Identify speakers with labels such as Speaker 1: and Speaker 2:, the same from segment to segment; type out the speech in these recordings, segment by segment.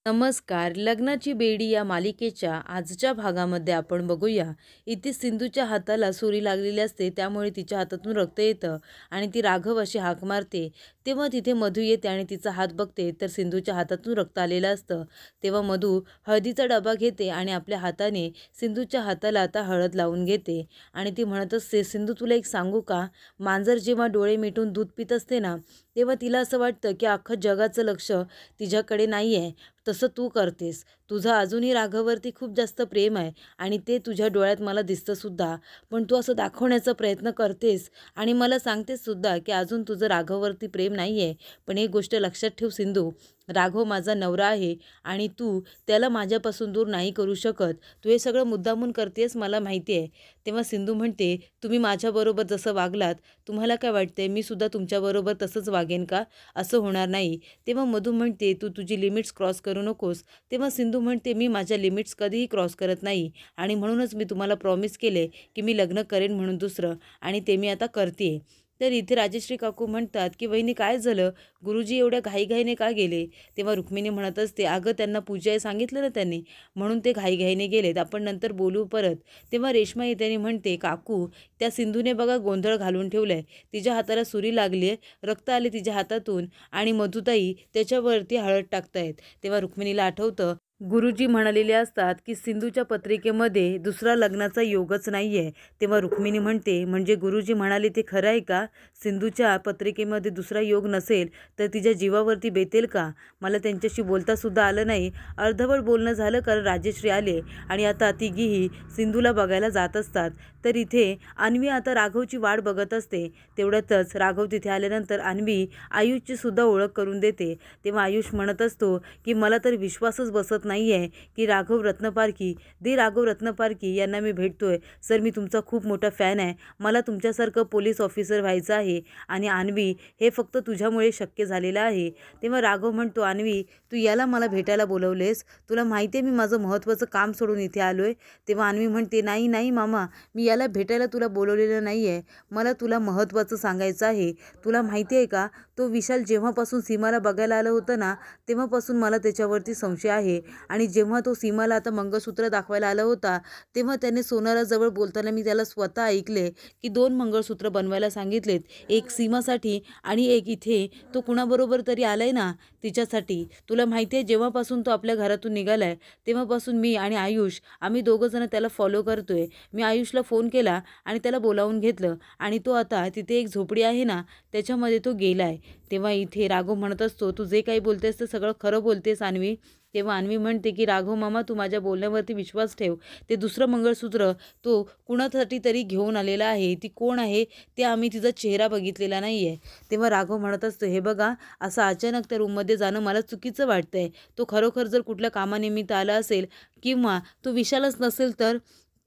Speaker 1: नमस्कार. लग्नाची बेडी या मालिकेच्या आजच्या भागामध्ये आपण बघूया. इथे सिंधूच्या हाताला सुरी लागलेली असते, त्यामुळे तिच्या हातातून रक्त येतं आणि ती राघव अशी हाक मारते. तेव्हा तिथे मधू येते आणि तिचा हात बघते तर सिंधूच्या हातातून रक्त आलेलं असतं. तेव्हा मधू हळदीचा डबा घेते आणि आपल्या हाताने सिंधूच्या हाताला आता हळद लावून घेते आणि ती म्हणत असते, सिंधू तुला एक सांगू का? मांजर जेव्हा डोळे मिटून दूध पित असते ना, तेव्हा तिला असं वाटतं की अख्खं जगाचं लक्ष तिच्याकडे नाही आहे. तसं तू करतेस. तुझं अजूनही राघववरती खूप जास्त प्रेम आहे आणि ते तुझ्या डोळ्यात मला दिसतं सुद्धा. पण तू असं दाखवण्याचा प्रयत्न करतेस आणि मला सांगतेस सुद्धा की अजून तुझं राघववरती प्रेम नाही आहे. पण एक गोष्ट लक्षात ठेव सिंधू, राघव माझा नवरा आहे आणि तू त्याला माझ्यापासून दूर नाही करू शकत. तू हे सगळं मुद्दामून करतेस मला माहिती आहे. तेव्हा सिंधू म्हणते, तुम्ही माझ्याबरोबर जसं वागलात, तुम्हाला काय वाटते मी सुद्धा तुमच्याबरोबर तसंच वागेन का? असं होणार नाही. तेव्हा मधू म्हणते, तू तुझी लिमिट्स क्रॉस करू नकोस. तेव्हा सिंधू म्हणते, मी माझ्या लिमिट्स कधीही क्रॉस करत नाही आणि म्हणूनच मी तुम्हाला प्रॉमिस केले की मी लग्न करेन म्हणून दुसरं, आणि ते मी आता करते. तर इथे राजश्री काकू म्हणतात की वहिनी काय झालं, गुरुजी एवढ्या घाईघाईने का गेले? तेव्हा रुक्मिणी म्हणत असते, अगं त्यांना पूजा सांगितलं ना त्यांनी, म्हणून ते घाईघाईने गेलेत, आपण नंतर बोलू परत. तेव्हा रेश्मा येते आणि म्हणते, काकू त्या सिंधूने बघा गोंधळ घालून ठेवलाय. तिच्या हाताला सुरी लागली आहे, रक्त आले तिच्या हातातून आणि मधुताई त्याच्यावरती हळद टाकतायत. तेव्हा रुक्मिणीला आठवतं, गुरुजी म्हणालेले असतात की सिंधूच्या पत्रिकेमध्ये दुसरा लग्नाचा योगच नाही आहे. तेव्हा रुक्मिणी म्हणते, म्हणजे गुरुजी म्हणाले ते खरं आहे का? सिंधूच्या पत्रिकेमध्ये दुसरा योग नसेल तर तिच्या जीवावरती बेतेल का? मला त्यांच्याशी बोलतासुद्धा आलं नाही. अर्धवट बोलणं झालं कारण राजेश्री आले आणि आता तिघीही सिंधूला बघायला जात असतात. तर इथे अन्वी आता राघवची वाट बघत असते. तेवढ्यातच राघव तिथे आल्यानंतर अन्वी आयुषची सुद्धा ओळख करून देते. तेव्हा आयुष म्हणत असतो की मला तर विश्वासच बसत नाही आहे की राघव रत्नपारखी यांना मी भेटतोय. सर मी तुमचा खूप मोठा फॅन आहे. मला तुमच्यासारखं पोलीस ऑफिसर व्हायचं आहे आणि अन्वी हे फक्त तुझ्यामुळे शक्य झालेलं आहे. तेव्हा राघव म्हणतो, अन्वी तू याला मला भेटायला बोलवलेस? तुला माहिती आहे मी माझं महत्त्वाचं काम सोडून इथे आलो आहे. तेव्हा अन्वी म्हणते, नाही नाही मामा, मी याला भेटायला तुला बोलवलेलं नाही आहे. मला तुला महत्त्वाचं सांगायचं आहे. तुला माहिती आहे का, तो विशाल जेव्हापासून सीमाला बघायला आलं होतं ना, तेव्हापासून मला त्याच्यावरती संशय आहे. आणि जेव्हा तो सीमाला आता मंगळसूत्र दाखवायला आला होता, तेव्हा त्याने सोनाराजवळ बोलताना मी त्याला स्वतः ऐकले की 2 मंगळसूत्र बनवायला सांगितलेत, एक सीमासाठी आणि एक इथे तो कुणाबरोबर तरी आलाय ना तिच्यासाठी. तुला माहिती आहे जेव्हापासून तो आपल्या घरातून निघालाय तेव्हापासून मी आणि आयुष आम्ही दोघंजणं त्याला फॉलो करतोय. मी आयुषला फोन केला आणि त्याला बोलावून घेतलं आणि तो आता तिथे एक झोपडी आहे ना त्याच्यामध्ये तो गेलाय. तेव्हा इथे राघव म्हणत असतो, तू जे काही बोलतेस ते सगळं खरं बोलतेस अन्वी? तेव्हा अन्वी म्हणते की राघव मामा तू माझ्या बोलण्यावरती विश्वास ठेव. ते दुसरं मंगळसूत्र तो कुणासाठी तरी घेऊन आलेला आहे. ती कोण आहे ते आम्ही तिचा चेहरा बघितलेला नाही आहे. तेव्हा राघव म्हणत असतो, हे बघा असं अचानक त्या रूममध्ये जाणं मला चुकीचं वाटतंय. तो खरोखर जर कुठल्या कामानिमित्त आला असेल किंवा तो विशालच नसेल तर?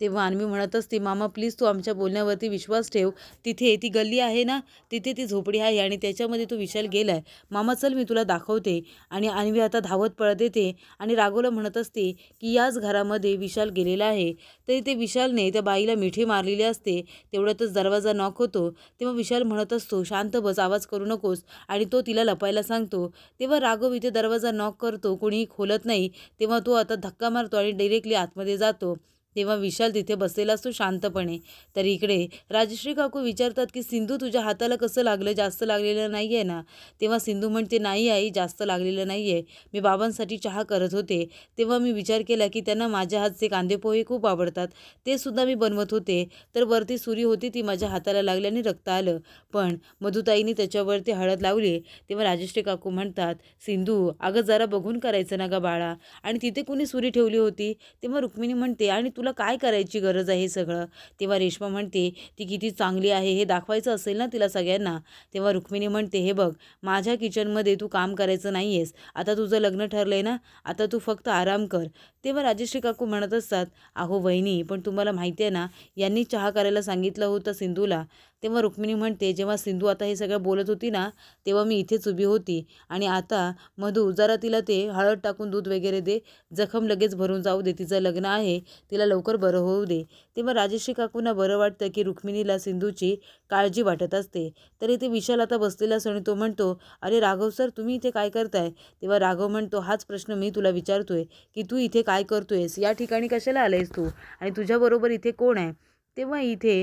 Speaker 1: तेव्हा अन्वी म्हणत असते, मामा प्लीज तू आमच्या बोलण्यावरती विश्वास ठेव. तिथे ती गल्ली आहे ना, तिथे ती झोपडी आहे आणि त्याच्यामध्ये तो विशाल गेलाय. मामा चल मी तुला दाखवते. आणि अन्वी आता धावत पळत येते आणि राघवला म्हणत असते की याच घरामध्ये विशाल गेलेला आहे. तरी ते विशालने त्या बाईला मिठी मारलेली असते. तेवढ्यातच दरवाजा नॉक होतो. तेव्हा विशाल म्हणत असतो, शांत बस, आवाज करू नकोस, आणि तो तिला लपायला सांगतो. तेव्हा राघव इथे दरवाजा नॉक करतो, कोणीही खोलत नाही. तेव्हा तो आता धक्का मारतो आणि डायरेक्टली आतमध्ये जातो. तेव्हा विशाल तिथे बसलेला असतो शांतपणे. तर इकडे राजश्री काकू विचारतात की सिंधू तुझ्या हाताला कसं लागलं, जास्त लागलेलं नाही आहे ना? तेव्हा सिंधू म्हणते, नाही आई जास्त लागलेलं नाही आहे. मी बाबांसाठी चहा करत होते तेव्हा मी विचार केला की त्यांना माझ्या हातचे कांदे पोहे खूप आवडतात, ते सुद्धा मी बनवत होते. तर वरती सुरी होती ती माझ्या हाताला लागली आणि रक्त आलं. पण मधुताईने त्याच्यावरती हळद लावली. तेव्हा राजश्री काकू म्हणतात, सिंधू अगं जरा बघून करायचं ना ग बाळा, आणि तिथे कुणी सुरी ठेवली होती? तेव्हा रुक्मिणी म्हणते, आणि तुला काय करायची गरज आहे हे सगळं? तेव्हा रेश्मा म्हणते, ती किती चांगली आहे हे दाखवायचं असेल ना तिला सगळ्यांना. तेव्हा रुक्मिणी म्हणते, हे बघ माझ्या किचनमध्ये तू काम करायचं नाही आहेस. आता तुझं लग्न ठरलंय ना, आता तू फक्त आराम कर. तेव्हा राजश्री काकू म्हणत असतात, अहो वहिनी पण तुम्हाला माहिती आहे ना यांनी चहा करायला सांगितलं होतं सिंधूला. तेव्हा रुक्मिणी म्हणते, जेव्हा सिंधू आता हे सगळं बोलत होती ना तेव्हा मी इथेच उभी होती आणि आता मधू जरा तिला ते हळद टाकून दूध वगैरे दे, जखम लगेच भरून जाऊ दे, तिचं लग्न आहे, तिला लवकर बरं होऊ दे. तेव्हा राजश्री काकूंना बरं वाटतं की रुक्मिणीला सिंधूची काळजी वाटत असते. तर इथे विशाल आता बसलेला असतो आणि तो म्हणतो, अरे राघव सर, तुम्ही इथे काय करताय? तेव्हा राघव म्हणतो, हाच प्रश्न मी तुला विचारतोय की तू इथे काय करतोयस, या ठिकाणी कशाला आलायस तू, आणि तुझ्याबरोबर इथे कोण आहे? तेव्हा इथे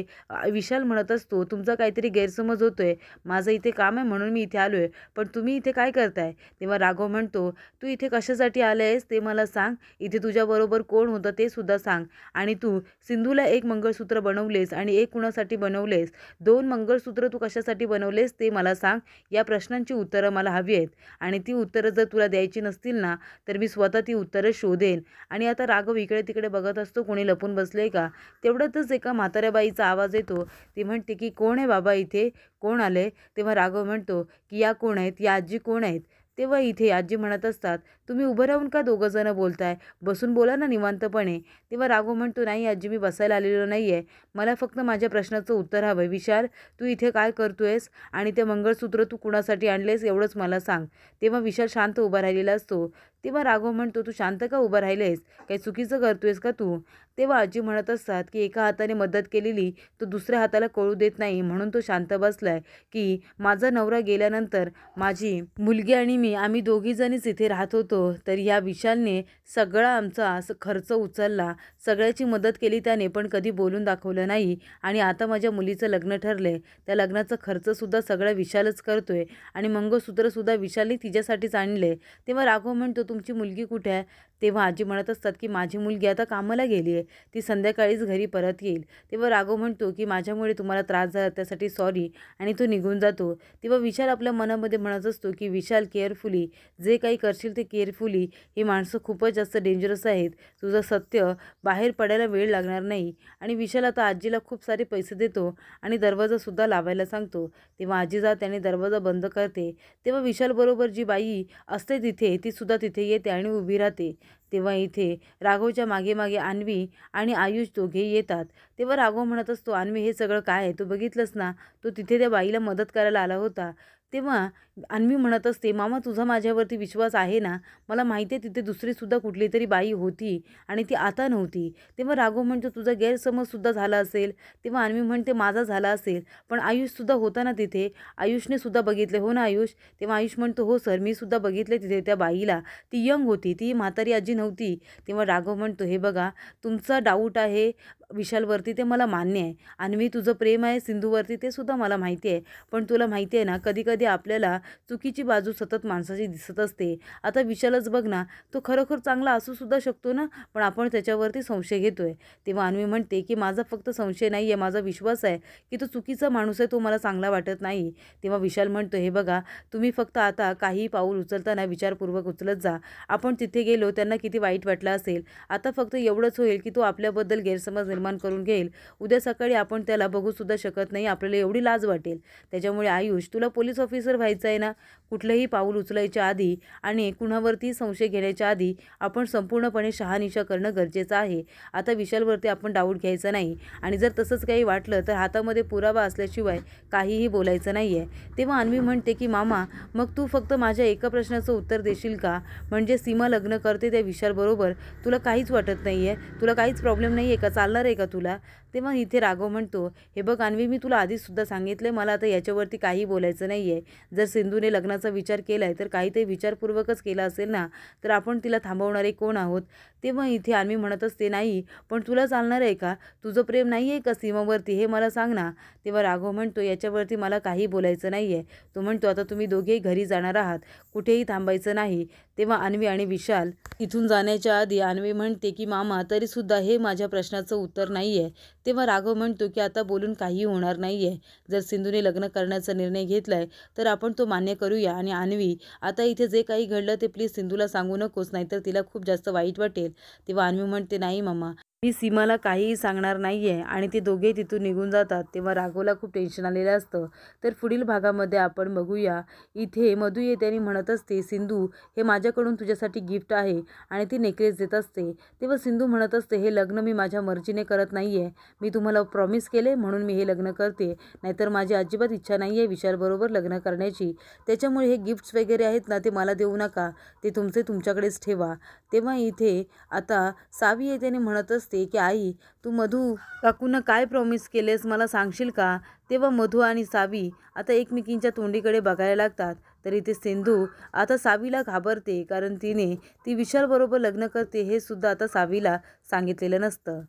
Speaker 1: विशाल म्हणत असतो, तुमचा काहीतरी गैरसमज होतोय, माझं इथे काम आहे म्हणून मी इथे आलोय, पण तुम्ही इथे काय करताय? तेव्हा राघव म्हणतो, तू इथे कशासाठी आलेस ते मला सांग, इथे तुझ्याबरोबर कोण होतं ते सुद्धा सांग, आणि तू सिंधूला एक मंगळसूत्र बनवलेस आणि एक कुणासाठी बनवलेस, 2 मंगळसूत्र तू कशासाठी बनवलेस ते मला सांग. या प्रश्नांची उत्तरं मला हवी आहेत, आणि ती उत्तरं जर तुला द्यायची नसतील ना तर मी स्वतः ती उत्तरं शोधेन. आणि आता राघव इकडे तिकडे बघत असतो, कोणी लपून बसले का. तेवढ्यातच एका म्हाताऱ्या बाईचा आवाज येतो. ती म्हणते की कोण आहे बाबा, इथे कोण आले? तेव्हा राघव म्हणतो की या कोण आहेत, या आजी कोण आहेत? तेव्हा इथे आजी म्हणत असतात, तुम्ही उभं राहून का दोघं जण बोलताय, बसून बोला ना निवांतपणे. तेव्हा राघव म्हणतो, नाही आजी, मी बसायला आलेलो नाही आहे, मला फक्त माझ्या प्रश्नाचं उत्तर हवं आहे. विशाल, तू इथे काय करतोयस आणि ते मंगळसूत्र तू कुणासाठी आणलेस एवढंच मला सांग. तेव्हा विशाल शांत उभा राहिलेला असतो. तेव्हा राघव म्हणतो, तू शांत का उभा राहिलेस, काही चुकीचं करतोयस का तू? तेव्हा आजी म्हणत असतात की एका हाताने मदत केलेली तो दुसऱ्या हाताला कळू देत नाही, म्हणून तो शांत बसलाय की माझा नवरा गेल्यानंतर माझी मुलगी आणि मी आम्ही दोघीजणीच इथे राहत होतो, तर ह्या विशालने सगळा आमचा खर्च उचलला, सगळ्याची मदत केली त्याने, पण कधी बोलून दाखवलं नाही. आणि आता माझ्या मुलीचं लग्न ठरलंय, त्या लग्नाचा खर्चसुद्धा सगळा विशालच करतोय, आणि मंगळसूत्रसुद्धा विशालने तिच्यासाठीच आणले. तेव्हा राघव म्हणतो, तुमची मुलगी कुठे आहे? तेव्हा आजी म्हणत असतात की माझी मुलगी आता कामाला गेली आहे, ती संध्याकाळीच घरी परत येईल. तेव्हा राघव म्हणतो की माझ्यामुळे तुम्हाला त्रास झाला त्यासाठी सॉरी, आणि तो निघून जातो. तेव्हा विशाल आपल्या मनामध्ये म्हणत असतो की विशाल, केअरफुली, जे काही करशील ते केअरफुली, ही माणसं खूपच जास्त डेंजरस आहेत, तुझं सत्य बाहेर पडायला वेळ लागणार नाही. आणि विशाल आता आजीला खूप सारे पैसे देतो आणि दरवाजासुद्धा लावायला सांगतो. तेव्हा आजी जाते आणि दरवाजा बंद करते. तेव्हा विशालबरोबर जी बाई असते तिथे, ती सुद्धा तिथे येते आणि उभी राहते. तेव्हा इथे राघवच्या मागे मागे अन्वी आणि आयुष दोघे येतात. तेव्हा राघव म्हणत असतो, अन्वी, हे सगळं काय आहे, तू बघितलंस ना, तो तिथे त्या बाईला मदत करायला आला होता. तेव्हा अन्वी म्हणत असते, मामा, तुझा माझ्यावरती विश्वास आहे ना, मला माहिती आहे तिथे दुसरीसुद्धा कुठली तरी बाई होती आणि ती आता नव्हती. तेव्हा राघव म्हणतो, तुझा गैरसमजसुद्धा झाला असेल. तेव्हा अन्वी म्हणते, माझा झाला असेल, पण आयुषसुद्धा होता ना तिथे, आयुषने सुद्धा बघितले, हो ना आयुष? तेव्हा आयुष म्हणतो, हो सर, मी सुद्धा बघितले तिथे त्या बाईला, ती यंग होती, ती म्हातारी आजी नव्हती. तेव्हा राघव म्हणतो, हे बघा, तुमचा डाऊट आहे विशालवरती, ते मला मान्य आहे, अन्वी, तुझं प्रेम आहे सिंधूवरती, ते सुद्धा मला माहिती आहे, पण तुला माहिती आहे ना, कधी कधी आपल्याला चुकीची बाजू सतत माणसाची दिसत असते. आता विशालच बघ ना, तो खरोखर चांगला असू सुद्धा शकतो ना, पण आपण त्याच्यावरती संशय घेतोय. तेव्हा अन्वी म्हणते की माझा फक्त संशय नाही आहे, माझा विश्वास आहे की तो चुकीचा माणूस आहे, तो मला चांगला वाटत नाही. तेव्हा विशाल म्हणतो, हे बघा, तुम्ही फक्त आता काही पाऊल उचलताना विचारपूर्वक उचलत जा. आपण तिथे गेलो, त्यांना किती वाईट वाटलं असेल, आता फक्त एवढंच होईल की तो आपल्याबद्दल गैरसमज निर्माण करून घेईल, उद्या सकाळी आपण त्याला बघूसुद्धा शकत नाही, आपल्याला एवढी लाज वाटेल. त्याच्यामुळे आयुष, तुला पोलीस ऑफिसर व्हायचं आहे ना, कुठलंही पाऊल उचलायच्या आधी आणि कुणावरती संशय घेण्याच्या आधी आपण संपूर्णपणे शहानिशा करणं गरजेचं आहे. आता विशालवरती आपण डाऊट घ्यायचा नाही, आणि जर तसंच काही वाटलं तर हातामध्ये पुरावा असल्याशिवाय काहीही बोलायचं नाही आहे. तेव्हा अन्वी म्हणते की मामा, मग तू फक्त माझ्या एका प्रश्नाचं उत्तर देशील का, म्हणजे सीमा लग्न करते त्या विशालबरोबर, तुला काहीच वाटत नाही आहे, तुला काहीच प्रॉब्लेम नाही आहे का, चालणार आहे का तुला? तेव्हा इथे राघव म्हणतो, हे बघ अन्वी, मी तुला आधीचसुद्धा सांगितलं, मला आता याच्यावरती काही बोलायचं नाही आहे. जर सिंधूने लग्नाचा विचार केला आहे तर काहीतरी विचारपूर्वकच केला असेल ना, तर आपण तिला थांबवणारे कोण आहोत? तेव्हा इथे अन्वी म्हणत असते, नाही, पण तुला चालणार आहे का, तुझं प्रेम नाही आहे का सीमावरती, हे मला सांग ना. तेव्हा राघव म्हणतो, याच्यावरती मला काही बोलायचं नाही आहे. तो म्हणतो, आता तुम्ही दोघेही घरी जाणार आहात, कुठेही थांबायचं नाही. तेव्हा अन्वी आणि विशाल इथून जाण्याच्या आधी अन्वी म्हणते की मामा, तरीसुद्धा हे माझ्या प्रश्नाचं उत्तर नाही आहे. तेव्हा राघव म्हणतो की आता बोलून काही होणार नाही आहे, जर सिंधूने लग्न करण्याचा निर्णय घेतलाय तर आपण तो मान्य करूया. आणि अन्वी, आता इथे जे काही घडलं ते प्लीज सिंधूला सांगू नकोस, नाहीतर तिला खूप जास्त वाईट वाटेल. तेव्हा अन्वी म्हणते, नाही मामा, मी सीमाला काहीही सांगणार नाहीये आणि ते दोघे तिथून निघून जातात. तेव्हा राघवला खूप टेन्शन आलेलं असतं. तर पुढील भागामध्ये आपण बघूया. इथे मधू येते आणि म्हणत असते, सिंधू हे माझ्याकडून तुझ्यासाठी गिफ्ट आहे आणि ती नेकलेस देत असते. तेव्हा सिंधू म्हणत असते, हे लग्न मी माझ्या मर्जीने करत नाहीये. मी तुम्हाला प्रॉमिस केले म्हणून मी हे लग्न करते, नाहीतर माझी अजिबात इच्छा नाहीये विशालबरोबर लग्न करण्याची. त्याच्यामुळे हे गिफ्ट्स वगैरे आहेत ना, ते मला देऊ नका, ते तुमच्याकडेच ठेवा. तेव्हा इथे आता सावी येते आणि म्हणत असते की आई, तू मधू काकूंना काय प्रॉमिस केलेस मला सांगशील का? तेव्हा मधू आणि सावी आता एकमेकींच्या तोंडीकडे बघायला लागतात. तर इथे सिंधू आता सावीला घाबरते, कारण ती विशालबरोबर लग्न करते हे सुद्धा आता सावीला सांगितलेलं नसतं.